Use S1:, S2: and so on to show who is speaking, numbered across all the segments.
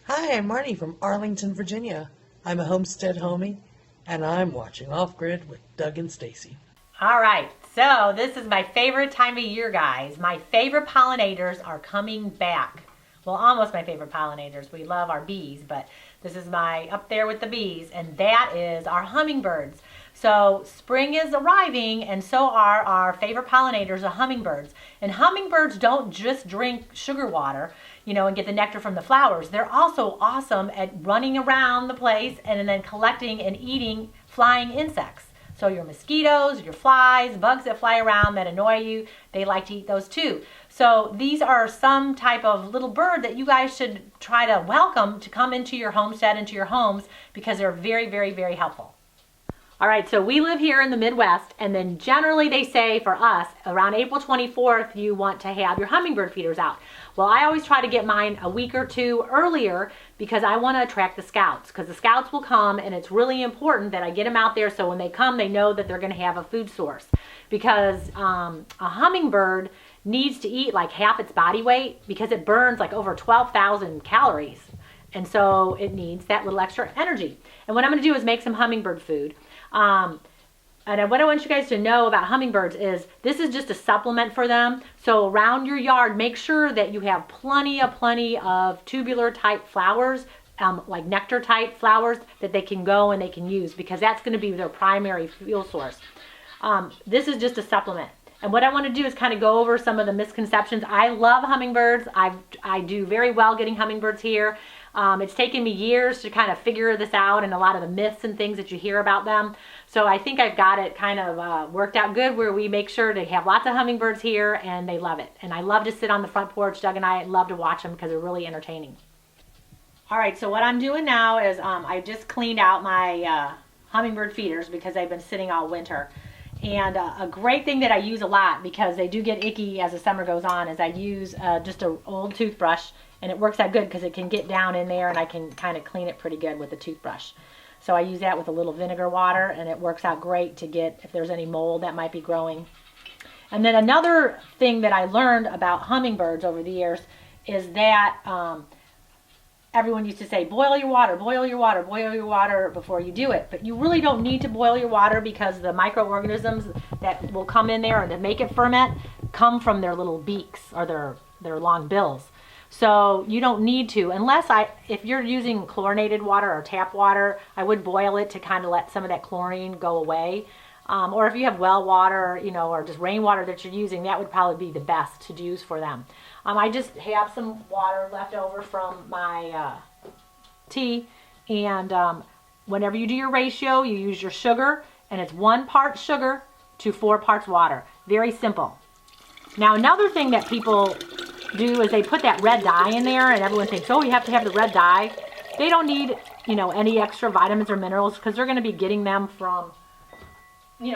S1: Hi, I'm Marnie from Arlington, Virginia. I'm a homestead homie, and I'm watching Off-Grid with Doug and Stacy.
S2: All right, so this is my favorite time of year, guys. My favorite pollinators are coming back. Well, almost my favorite pollinators. We love our bees, but this is my up there with the bees, and that is our hummingbirds. So spring is arriving, and so are our favorite pollinators, the hummingbirds. And hummingbirds don't just drink sugar water, and get the nectar from the flowers. They're also awesome at running around the place and then collecting and eating flying insects. So your mosquitoes, your flies, bugs that fly around that annoy you, they like to eat those too. So these are some type of little bird that you guys should try to welcome to come into your homestead, into your homes, because they're very, very, very helpful. All right, so we live here in the Midwest, and then generally they say for us, around April 24th, you want to have your hummingbird feeders out. Well, I always try to get mine a week or two earlier because I want to attract the scouts, because the scouts will come, and it's really important that I get them out there so when they come, they know that they're going to have a food source. Because a hummingbird needs to eat like half its body weight because it burns like over 12,000 calories. And so it needs that little extra energy. And what I'm going to do is make some hummingbird food. And what I want you guys to know about hummingbirds is this is just a supplement for them. So around your yard, make sure that you have plenty of tubular type flowers, like nectar type flowers that they can go and they can use, because that's going to be their primary fuel source. This is just a supplement. And what I want to do is kind of go over some of the misconceptions. I love hummingbirds. I do very well getting hummingbirds here. It's taken me years to kind of figure this out and a lot of the myths and things that you hear about them. So I think I've got it kind of worked out good, where we make sure to have lots of hummingbirds here, and they love it. And I love to sit on the front porch. Doug and I love to watch them because they're really entertaining. All right, so what I'm doing now is I just cleaned out my hummingbird feeders because they've been sitting all winter. And a great thing that I use a lot, because they do get icky as the summer goes on, is I use just an old toothbrush, and it works out good because it can get down in there and I can kind of clean it pretty good with the toothbrush. So I use that with a little vinegar water, and it works out great to get if there's any mold that might be growing. And then another thing that I learned about hummingbirds over the years is that everyone used to say, boil your water, boil your water, boil your water before you do it. But you really don't need to boil your water, because the microorganisms that will come in there and to make it ferment come from their little beaks or their long bills. So you don't need to, unless if you're using chlorinated water or tap water, I would boil it to kind of let some of that chlorine go away. Or if you have well water, or just rainwater that you're using, that would probably be the best to use for them. I just have some water left over from my tea, and whenever you do your ratio, you use your sugar, and it's 1 part sugar to 4 parts water. Very simple. Now, another thing that people do is they put that red dye in there, and everyone thinks, oh, you have to have the red dye. They don't need, any extra vitamins or minerals, because they're going to be getting them from,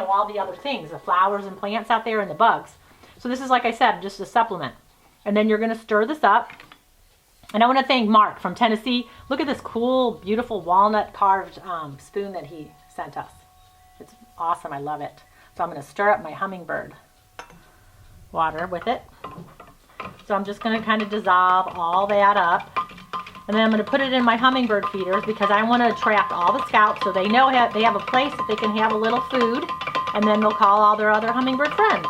S2: all the other things, the flowers and plants out there and the bugs. So this is, like I said, just a supplement. And then you're going to stir this up. And I want to thank Mark from Tennessee. Look at this cool, beautiful walnut carved spoon that he sent us. It's awesome. I love it. So I'm going to stir up my hummingbird water with it. So I'm just going to kind of dissolve all that up. And then I'm going to put it in my hummingbird feeders, because I want to attract all the scouts so they know they have a place that they can have a little food, and then they'll call all their other hummingbird friends.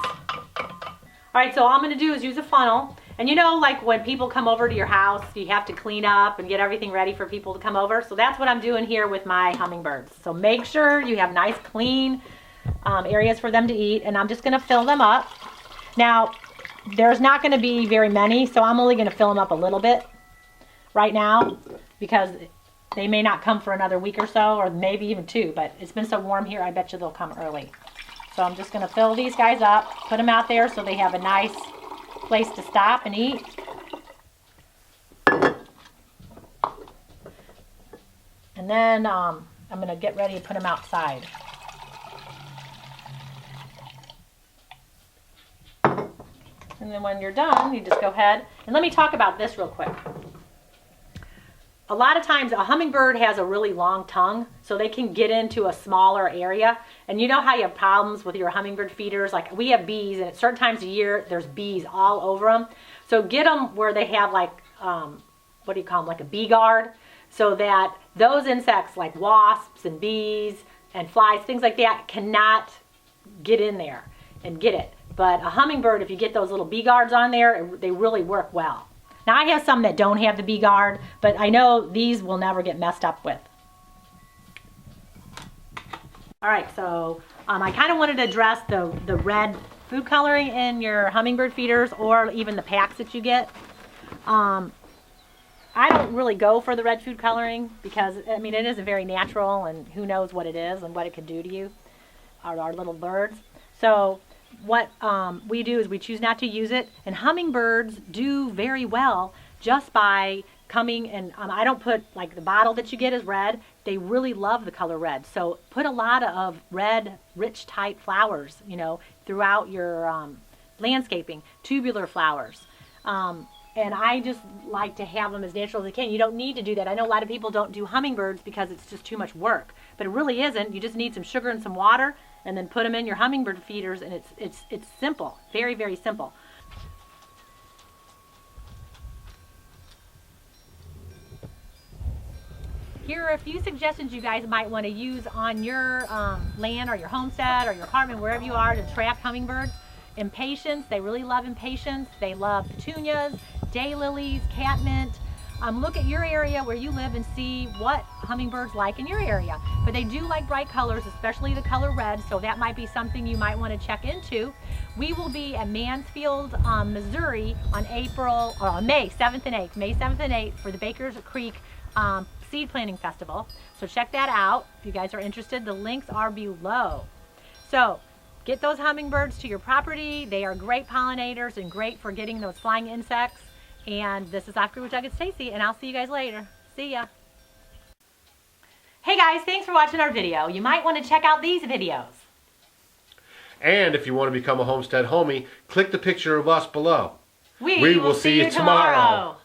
S2: All right, so all I'm going to do is use a funnel. And like when people come over to your house, you have to clean up and get everything ready for people to come over. So that's what I'm doing here with my hummingbirds. So make sure you have nice, clean areas for them to eat. And I'm just going to fill them up. Now, there's not going to be very many, so I'm only going to fill them up a little bit right now, because they may not come for another week or so, or maybe even 2. But it's been so warm here, I bet you they'll come early. So I'm just going to fill these guys up, put them out there so they have a nice place to stop and eat. And then I'm going to get ready to put them outside. And then when you're done, you just go ahead. And let me talk about this real quick. a lot of times a hummingbird has a really long tongue, so they can get into a smaller area. And you know how you have problems with your hummingbird feeders? Like we have bees, and at certain times of year, there's bees all over them. So get them where they have like, what do you call them, like a bee guard, so that those insects like wasps and bees and flies, things like that, cannot get in there and get it. But a hummingbird, if you get those little bee guards on there, they really work well. Now I have some that don't have the bee guard, but I know these will never get messed up with. All right, so I kind of wanted to address the red food coloring in your hummingbird feeders, or even the packs that you get. I don't really go for the red food coloring because, I mean, it isn't very natural, and who knows what it is and what it could do to you, our little birds. So what we do is we choose not to use it, and hummingbirds do very well just by coming, and I don't put, like the bottle that you get is red. They really love the color red. So put a lot of red, rich type flowers, you know, throughout your landscaping, tubular flowers. And I just like to have them as natural as I can. You don't need to do that. I know a lot of people don't do hummingbirds because it's just too much work, but it really isn't. You just need some sugar and some water, and then put them in your hummingbird feeders, and it's simple, very, very simple. Here are a few suggestions you guys might want to use on your land or your homestead or your apartment, wherever you are, to trap hummingbirds. Impatiens, they really love impatiens. They love petunias, daylilies, catmint. Look at your area where you live and see what hummingbirds like in your area. But they do like bright colors, especially the color red, so that might be something you might want to check into. We will be at Mansfield, Missouri on May 7th and 8th. May 7th and 8th for the Baker's Creek Seed Planting Festival. So check that out if you guys are interested. The links are below. So get those hummingbirds to your property. They are great pollinators and great for getting those flying insects. And this is Off Grid with Doug and Stacy, and I'll see you guys later. See ya. Hey guys, thanks for watching our video. You might want to check out these videos.
S3: And if you want to become a homestead homie, click the picture of us below.
S2: We will see you tomorrow.